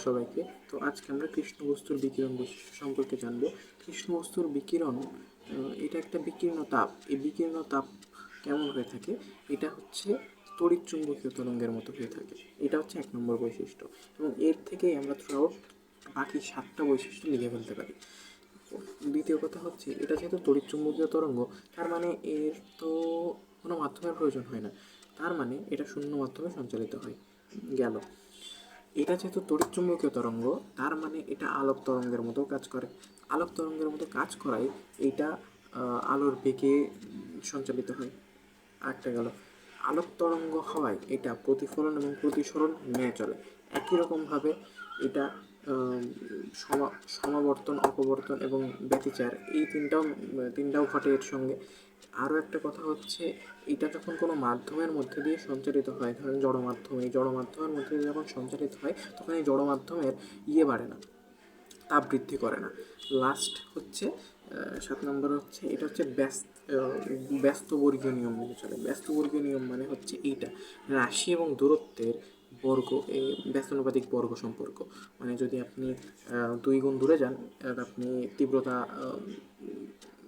সবাইকে। তো আজকে আমরা কৃষ্ণ বস্তুর বিকিরণ বৈশিষ্ট্য সম্পর্কে জানব। কৃষ্ণ বস্তুর বিকিরণ এটা একটা বিকীর্ণ তাপ। এই বিকীর্ণ তাপ কেমন হয়ে থাকে? এটা হচ্ছে তড়িৎ চুম্বকীয় তরঙ্গের মতো হয়ে থাকে। এটা হচ্ছে 1 নম্বর বৈশিষ্ট্য, এবং এর থেকেই আমরা থ্রুআউট বাকি 7টা বৈশিষ্ট্য লিখে ফেলতে পারি। দ্বিতীয় কথা হচ্ছে, এটা যেহেতু তড়িৎ চুম্বকীয় তরঙ্গ, তার মানে এর তো কোনো মাধ্যমের প্রয়োজন হয় না, তার মানে এটা শূন্য মাধ্যমে সঞ্চালিত হয়। গেল। এটা যেহেতু তড়িৎ চুম্বকীয় তরঙ্গ, তার মানে এটা আলোক তরঙ্গের মতো কাজ করে। আলোক তরঙ্গের মতো কাজ করায় এইটা আলোর বেগে সঞ্চালিত হয়। আরেকটা গেল, আলোক তরঙ্গ হওয়ায় এটা প্রতিফলন এবং প্রতিসরণ মেনে চলে। একই রকমভাবে এটা সমাবর্তন, অপবর্তন এবং ব্যতিচার, এই তিনটাও ঘটে এর সঙ্গে। আরও একটা কথা হচ্ছে, এটা যখন কোনো মাধ্যমের মধ্যে দিয়ে সঞ্চালিত হয়, ধরেন জড় মাধ্যম, এই জড় মাধ্যমের মধ্যে দিয়ে যখন সঞ্চালিত হয়, তখন এই জড় মাধ্যমের বাড়ে না, তাপ বৃদ্ধি করে না। লাস্ট হচ্ছে 7 নম্বর হচ্ছে, এটা হচ্ছে ব্যস্তবর্গীয় নিয়ম মেনে চলে। ব্যস্তবর্গীয় নিয়ম মানে হচ্ছে এইটা, রাশি এবং দূরত্বের বর্গ, এই ব্যস্তানুপাতিক বর্গ সম্পর্ক। মানে যদি আপনি 2 গুণ দূরে যান, আপনি তীব্রতা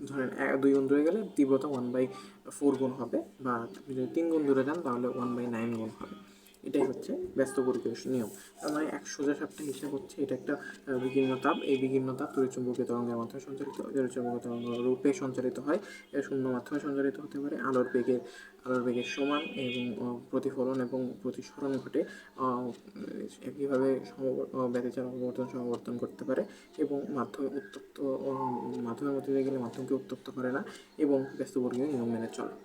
ধরেন 2 গুণ দূরে গেলে তীব্রতা 1/4 গুণ হবে, বা আপনি যদি 3 গুণ দূরে যান তাহলে 1/9 গুণ হবে। এটাই হচ্ছে ব্যস্তবর্গীয় নিয়ম। তার মানে সোজা সাপটা হিসাব হচ্ছে, এটা একটা বিকীর্ণ তাপ। এই বিকীর্ণ তাপ তড়িৎচুম্বকীয় তরঙ্গের মাধ্যমে সঞ্চালিত, তড়িৎচুম্বকীয় তরঙ্গ রূপে সঞ্চালিত হয়। এর শূন্য মাধ্যমে সঞ্চালিত হতে পারে। আলোর বেগের সমান, এবং প্রতিফলন এবং প্রতিসরণ ঘটে। একইভাবে ব্যতিচার, অপবর্তন, সমাবর্তন করতে পারে, এবং মাধ্যমের মধ্যে দিয়ে গেলে মাধ্যমকে উত্তপ্ত করে না, এবং ব্যস্তবর্গীয় নিয়ম মেনে চলে।